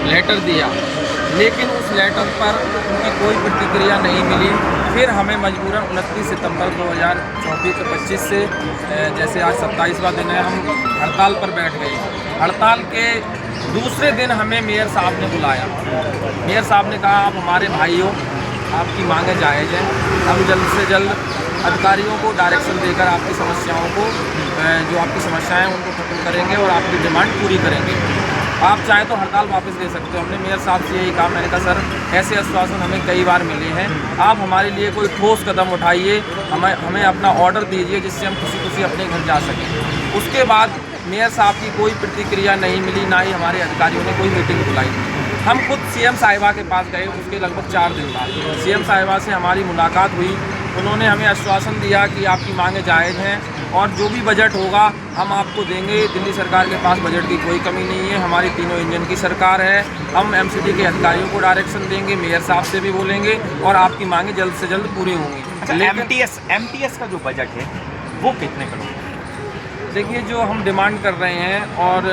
Letter दिया, लेकिन उस लेटर पर उनकी कोई प्रतिक्रिया नहीं मिली। फिर हमें मजबूरन 29 सितंबर 2024 से जैसे आज 27वां दिन है, हम हड़ताल पर बैठ गए। हड़ताल के दूसरे दिन हमें मेयर साहब ने बुलाया। मेयर साहब ने कहा, आप हमारे भाई हो, आपकी मांगें जायज़ हैं, हम जल्द से जल्द अधिकारियों को डायरेक्शन देकर आपकी समस्याओं को जो आपकी समस्याएं उनको खत्म करेंगे और आपकी डिमांड पूरी करेंगे। आप चाहें तो हड़ताल वापस ले सकते हो। हमने मेयर साहब से यही कहा। मैंने कहा, सर ऐसे आश्वासन हमें कई बार मिले हैं, आप हमारे लिए कोई ठोस कदम उठाइए, हमें अपना ऑर्डर दीजिए जिससे हम खुशी खुशी अपने घर जा सकें। उसके बाद मेयर साहब की कोई प्रतिक्रिया नहीं मिली, ना ही हमारे अधिकारियों ने कोई मीटिंग बुलाई। हम खुद सीएम साहिबा के पास गए, उसके लगभग 4 दिन बाद सीएम साहिबा से हमारी मुलाकात हुई। उन्होंने हमें आश्वासन दिया कि आपकी मांगें जायज़ हैं और जो भी बजट होगा हम आपको देंगे। दिल्ली सरकार के पास बजट की कोई कमी नहीं है, हमारी तीनों इंजन की सरकार है। हम एमसीडी के अधिकारियों को डायरेक्शन देंगे, मेयर साहब से भी बोलेंगे और आपकी मांगें जल्द से जल्द पूरी होंगी। अच्छा, एमटीएस का जो बजट है वो कितने करोड़? देखिए, जो हम डिमांड कर रहे हैं और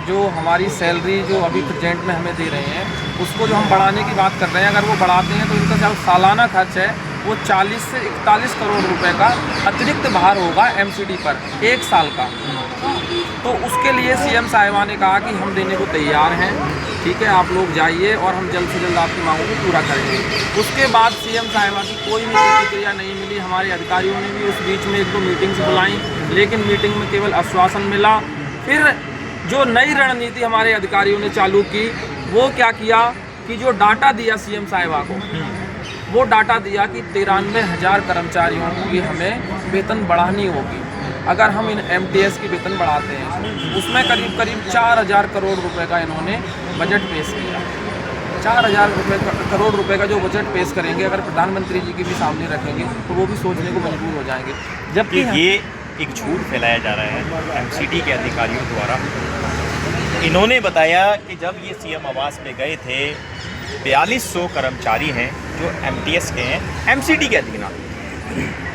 जो हमारी सैलरी जो अभी प्रेजेंट में हमें दे रहे हैं, उसको जो हम बढ़ाने की बात कर रहे हैं, अगर वो बढ़ाते हैं तो इनका जो सालाना खर्च है वो 40 से 41 करोड़ रुपए का अतिरिक्त भार होगा एमसीडी पर 1 साल का। तो उसके लिए सीएम साहिबा ने कहा कि हम देने को तैयार हैं, ठीक है, आप लोग जाइए और हम जल्द से जल्द आपकी मांगों को पूरा करेंगे। उसके बाद सीएम साहिबा की कोई भी प्रतिक्रिया नहीं मिली। हमारे अधिकारियों ने भी उस बीच में 1-2 मीटिंग्स बुलाई, लेकिन मीटिंग में केवल आश्वासन मिला। फिर जो नई रणनीति हमारे अधिकारियों ने चालू की, वो क्या किया कि जो डाटा दिया सीएम साहिबा को, वो डाटा दिया कि 93,000 कर्मचारियों की हमें वेतन बढ़ानी होगी। अगर हम इन एमटीएस की वेतन बढ़ाते हैं, उसमें करीब 4,000 करोड़ रुपए का इन्होंने बजट पेश किया। 4,000 करोड़ रुपए का जो बजट पेश करेंगे, अगर प्रधानमंत्री जी के भी सामने रखेंगे तो वो भी सोचने को मजबूर हो जाएंगे। जबकि ये एक झूठ फैलाया जा रहा है एमसीडी के अधिकारियों द्वारा। इन्होंने बताया कि जब ये सीएम आवास पे गए थे, 4200 कर्मचारी हैं जो एमटीएस के हैं, एमसीडी के अधीन।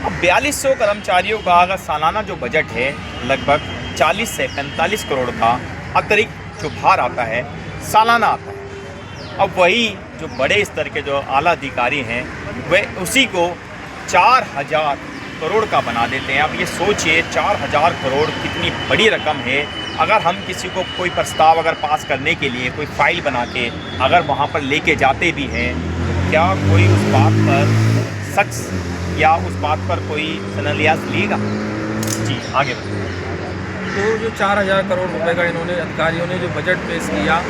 अब 4200 कर्मचारियों का अगर सालाना जो बजट है लगभग 40 से 45 करोड़ का अतिरिक्त जो भार आता है, सालाना आता है। अब वही जो बड़े स्तर के जो आला अधिकारी हैं वह उसी को 4,000 करोड़ का बना देते हैं। अब ये सोचिए 4,000 करोड़ कितनी बड़ी रकम है। अगर हम किसी को कोई प्रस्ताव अगर पास करने के लिए कोई फाइल बना के अगर वहाँ पर लेके जाते भी हैं, तो क्या कोई उस बात पर शख्स या उस बात पर कोई सनलियास लेगा? जी, आगे बढ़िए। तो जो 4,000 करोड़ रुपए का इन्होंने अधिकारियों ने जो बजट पेश किया,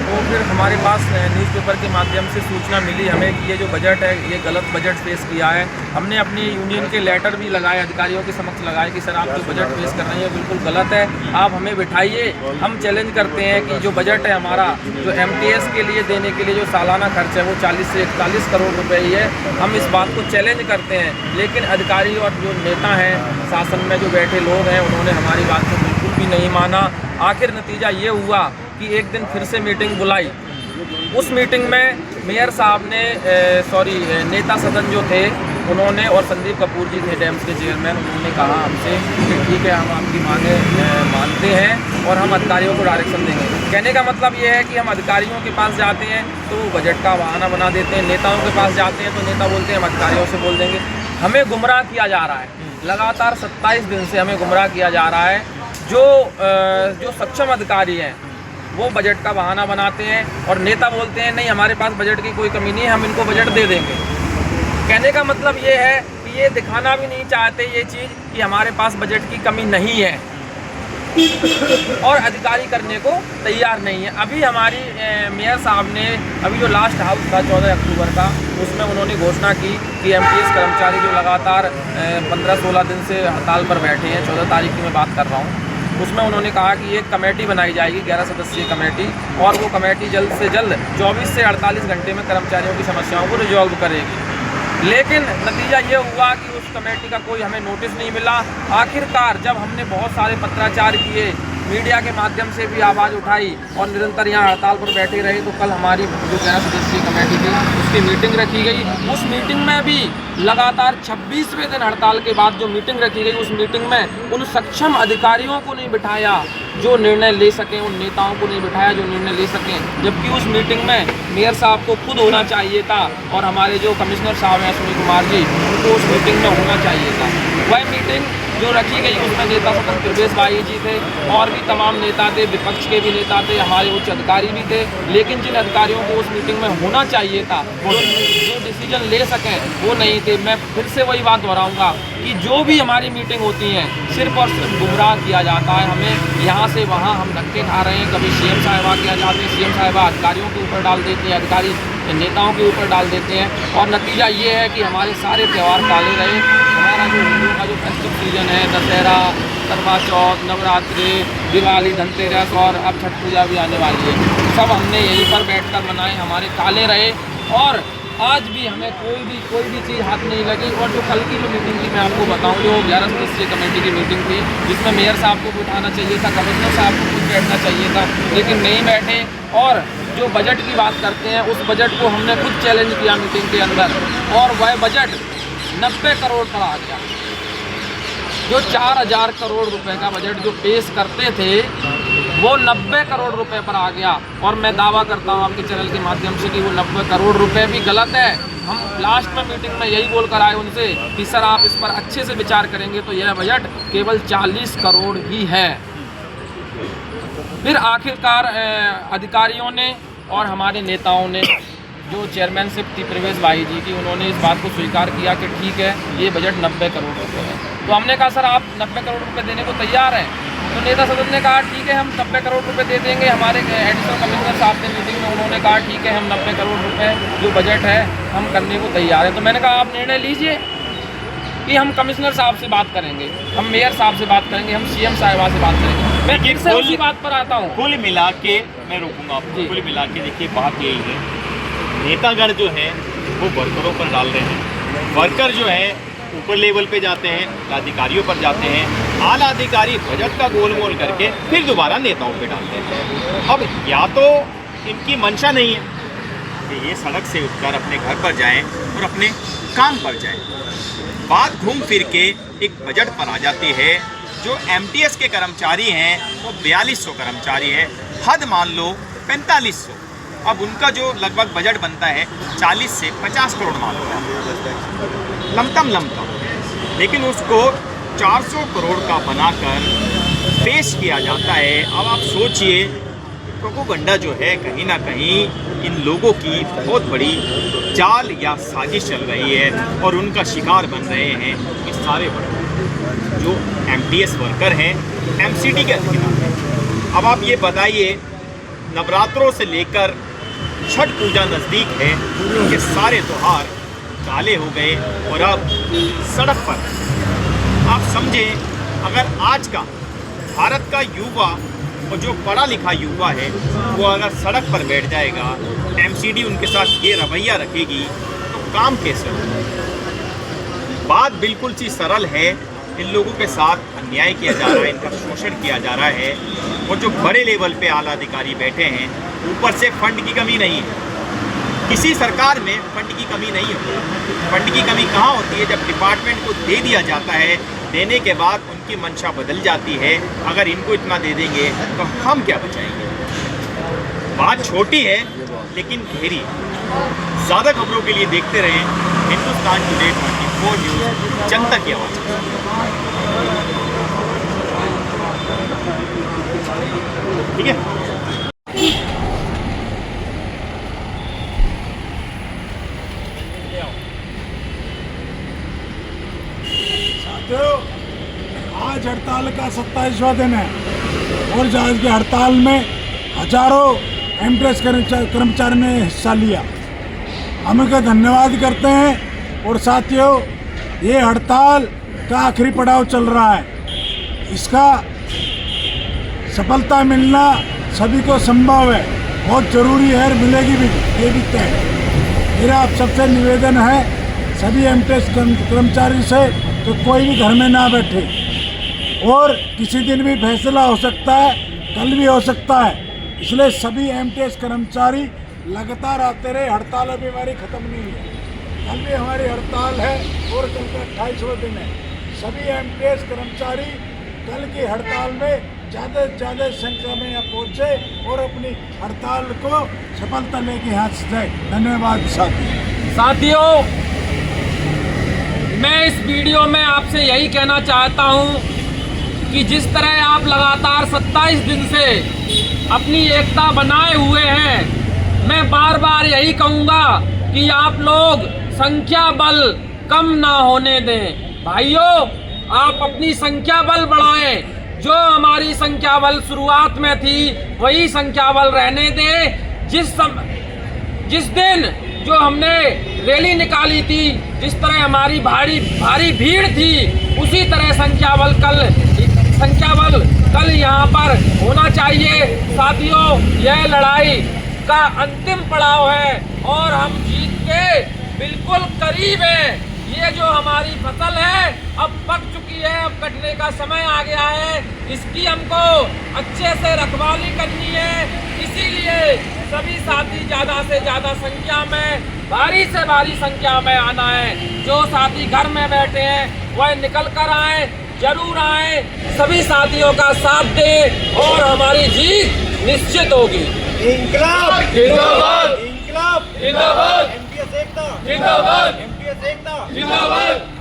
तो फिर हमारे पास न्यूज़पेपर के माध्यम से सूचना मिली हमें कि ये जो बजट है ये गलत बजट पेश किया है। हमने अपनी यूनियन के लेटर भी लगाए, अधिकारियों के समक्ष लगाए कि सर आप जो बजट पेश कर रहे हैं बिल्कुल गलत है, आप हमें बिठाइए। हम चैलेंज करते हैं कि जो बजट है हमारा, जो एमटीएस के लिए देने के लिए जो सालाना खर्च है वो 40 से 41 करोड़ रुपये ही है। हम इस बात को चैलेंज करते हैं, लेकिन अधिकारी और जो नेता हैं, शासन में जो बैठे लोग हैं, उन्होंने हमारी बात को बिल्कुल भी नहीं माना। आखिर नतीजा ये हुआ कि एक दिन फिर से मीटिंग बुलाई। उस मीटिंग में मेयर साहब ने नेता सदन जो थे उन्होंने, और संदीप कपूर जी थे डैम्स के चेयरमैन, उन्होंने कहा हमसे कि ठीक है, हम आपकी मांगें मानते हैं और हम अधिकारियों को डायरेक्शन देंगे। कहने का मतलब ये है कि हम अधिकारियों के पास जाते हैं तो वो बजट का बहाना बना देते हैं, नेताओं के पास जाते हैं तो नेता बोलते हैं हम अधिकारियों से बोल देंगे। हमें गुमराह किया जा रहा है, लगातार 27 दिन से हमें गुमराह किया जा रहा है। जो सक्षम अधिकारी हैं वो बजट का बहाना बनाते हैं और नेता बोलते हैं नहीं, हमारे पास बजट की कोई कमी नहीं है, हम इनको बजट दे देंगे। कहने का मतलब ये है कि ये दिखाना भी नहीं चाहते ये चीज़ कि हमारे पास बजट की कमी नहीं है और अधिकारी करने को तैयार नहीं है। अभी हमारी मेयर साहब ने अभी जो लास्ट हाउस था 14 अक्टूबर का, उसमें उन्होंने घोषणा की कि एमटीएस कर्मचारी जो लगातार 15-16 दिन से हड़ताल पर बैठे हैं, 14 तारीख की मैं बात कर रहा हूँ, उसमें उन्होंने कहा कि एक कमेटी बनाई जाएगी, 11 सदस्यीय कमेटी, और वो कमेटी जल्द से जल्द 24 से 48 घंटे में कर्मचारियों की समस्याओं को रिजॉल्व करेगी। लेकिन नतीजा ये हुआ कि उस कमेटी का कोई हमें नोटिस नहीं मिला। आखिरकार जब हमने बहुत सारे पत्राचार किए, मीडिया के माध्यम से भी आवाज़ उठाई और निरंतर यहाँ हड़ताल पर बैठे रहे। तो कल हमारी जो 11 सदस्यीय कमेटी थी उसकी मीटिंग रखी गई। उस मीटिंग में भी लगातार 26वें दिन हड़ताल के बाद जो मीटिंग रखी गई, उस मीटिंग में उन सक्षम अधिकारियों को नहीं बिठाया जो निर्णय ले सकें, उन नेताओं को नहीं बिठाया जो निर्णय ले सकें। जबकि उस मीटिंग में मेयर साहब को खुद होना चाहिए था और हमारे जो कमिश्नर साहब हैं सुनील कुमार जी, उनको उस मीटिंग में होना चाहिए था। वह मीटिंग जो रखी गई उसमें नेता सदन प्रवेश भाई जी थे और भी तमाम नेता थे, विपक्ष के भी नेता थे, हमारे उच्च अधिकारी भी थे। लेकिन जिन अधिकारियों को उस मीटिंग में होना चाहिए था, जो डिसीजन ले सकें, वो नहीं थे। मैं फिर से वही बात दोहराऊंगा कि जो भी हमारी मीटिंग होती हैं सिर्फ और सिर्फ गुमराह किया जाता है। हमें यहाँ से वहाँ हम धक्के खा रहे हैं। कभी सीएम साहिबा के आ जाते हैं, सीएम साहिबा अधिकारियों के ऊपर डाल देते हैं, अधिकारी नेताओं के ऊपर डाल देते हैं और नतीजा ये है कि हमारे सारे त्यौहार टाले रहे। हमारा जो हिंदुओं का जो फेस्टिव सीजन है, दशहरा, करवा चौथ, नवरात्रि, दिवाली, धनतेरस और अब छठ पूजा भी आने वाली है, सब हमने यहीं पर बैठकर मनाए, हमारे टाले रहे। और आज भी हमें कोई भी चीज़ हाथ नहीं लगी। और जो कल की जो मीटिंग थी मैं आपको बताऊं, जो 11 सदस्यीय कमेटी की मीटिंग थी जिसमें मेयर साहब को बिठाना चाहिए था, कमिश्नर साहब को खुद बैठना चाहिए था, लेकिन नहीं बैठे। और जो बजट की बात करते हैं, उस बजट को हमने खुद चैलेंज किया मीटिंग के अंदर और वह बजट 90 करोड़ पर आ गया। जो 4000 करोड़ रुपए का बजट जो पेश करते थे वो 90 करोड़ रुपए पर आ गया। और मैं दावा करता हूं आपके चैनल के माध्यम से कि वो 90 करोड़ रुपए भी गलत है। हम लास्ट में मीटिंग में यही बोलकर आए उनसे कि सर आप इस पर अच्छे से विचार करेंगे तो यह बजट केवल 40 करोड़ ही है। फिर आखिरकार अधिकारियों ने और हमारे नेताओं ने, जो चेयरमैनशिप थी प्रवेश भाई जी की, उन्होंने इस बात को स्वीकार किया कि ठीक है ये बजट 90 करोड़ रुपए है। तो हमने कहा सर आप 90 करोड़ रुपए देने को तैयार हैं? तो नेता सदन ने कहा ठीक है हम 90 करोड़ रुपए दे देंगे। हमारे एडिशनल कमिश्नर साहब ने मीटिंग में उन्होंने कहा ठीक है हम 90 करोड़ रुपए जो बजट है हम करने को तैयार हैं। तो मैंने कहा आप निर्णय लीजिए कि हम कमिश्नर साहब से बात करेंगे, हम मेयर साहब से बात करेंगे, हम सीएम साहिबा से बात करेंगे। मैं फिर से उसी बात पर आता हूँ। कुल मिला के मैं रोकूंगा आपको, कुल मिला के देखिए बात यही है, नेतागण जो हैं वो वर्करों पर डाल रहे हैं, वर्कर जो हैं ऊपर लेवल पे जाते हैं, अधिकारियों पर जाते हैं, आला अधिकारी बजट का गोलमोल करके फिर दोबारा नेताओं पे डालते हैं। अब या तो इनकी मंशा नहीं है कि ये सड़क से उठकर अपने घर पर जाएं और अपने काम पर जाएं, बात घूम फिर के एक बजट पर आ जाती है। जो एमटीएस के कर्मचारी हैं वो 4200 कर्मचारी हैं, हद मान लो 4500। अब उनका जो लगभग बजट बनता है 40 से 50 करोड़ मान लो लमतम, लेकिन उसको 400 करोड़ का बनाकर पेश किया जाता है। अब आप सोचिए प्रोपोगंडा जो है कहीं ना कहीं इन लोगों की बहुत बड़ी जाल या साजिश चल रही है और उनका शिकार बन रहे हैं ये सारे वर्कर जो एमटीएस वर्कर हैं, एमसीडी के अधिकारी हैं। अब आप ये बताइए नवरात्रों से लेकर छठ पूजा नज़दीक है, ये सारे त्योहार काले हो गए और अब सड़क पर आप समझें अगर आज का भारत का युवा और जो पढ़ा लिखा युवा है वो अगर सड़क पर बैठ जाएगा, एमसीडी उनके साथ ये रवैया रखेगी तो काम कैसे होगा? बात बिल्कुल सी सरल है, इन लोगों के साथ अन्याय किया जा रहा है, इनका शोषण किया जा रहा है और जो बड़े लेवल पे आला अधिकारी बैठे हैं, ऊपर से फंड की कमी नहीं है। किसी सरकार में फंड की कमी नहीं होती। फंड की कमी कहाँ होती है? जब डिपार्टमेंट को दे दिया जाता है, देने के बाद उनकी मंशा बदल जाती है, अगर इनको इतना दे देंगे तो हम क्या बचाएंगे? बात छोटी है लेकिन गहरी। ज़्यादा खबरों के लिए देखते रहें हिंदुस्तान टुडे 24 न्यूज़, जनता की आवाज़। ठीक है। आज हड़ताल का 27वां दिन है और आज की हड़ताल में हजारों एमटीएस कर्मचारी ने हिस्सा लिया। हम उनका धन्यवाद करते हैं। और साथियों, ये हड़ताल का आखिरी पड़ाव चल रहा है, इसका सफलता मिलना सभी को संभव है, बहुत ज़रूरी है और मिलेगी भी, ये भी तय है। मेरा आप सबसे निवेदन है सभी एमटीएस कर्मचारी से कि कोई भी घर में ना बैठे, और किसी दिन भी फैसला हो सकता है, कल भी हो सकता है। इसलिए सभी एमटीएस कर्मचारी लगातार आते रहे। हड़ताल अभी हमारी ख़त्म नहीं है, कल भी हमारी हड़ताल है और कल का 28वां दिन है। सभी एमटीएस कर्मचारी कल की हड़ताल में ज़्यादा से ज़्यादा संख्या में यहाँ पहुँचे और अपनी हड़ताल को सफलता लेके हाथ से जाए। धन्यवाद साथियों, मैं इस वीडियो में आपसे यही कहना चाहता हूँ कि जिस तरह आप लगातार 27 दिन से अपनी एकता बनाए हुए हैं, मैं बार बार यही कहूँगा कि आप लोग संख्या बल कम ना होने दें। भाइयों, आप अपनी संख्या बल बढ़ाएं। जो हमारी संख्या बल शुरुआत में थी वही संख्या बल रहने दें। जिस दिन जो हमने रैली निकाली थी, जिस तरह हमारी भारी भीड़ थी, उसी तरह संख्या बल कल यहाँ पर होना चाहिए। साथियों, यह लड़ाई का अंतिम पड़ाव है और हम जीत के बिल्कुल करीब हैं। ये जो हमारी फसल है अब पक चुकी है, अब कटने का समय आ गया है। इसकी हमको अच्छे से रखवाली करनी है। इसीलिए सभी साथी ज़्यादा से ज़्यादा संख्या में, भारी से भारी संख्या में आना है। जो साथी घर में बैठे हैं वह निकल कर आए, जरूर आए, सभी साथियों का साथ दें और हमारी जीत निश्चित होगी। इंकलाब जिंदाबाद, इंकलाब जिंदाबाद, एमटीएस एकता जिंदाबाद, एमटीएस एकता जिंदाबाद।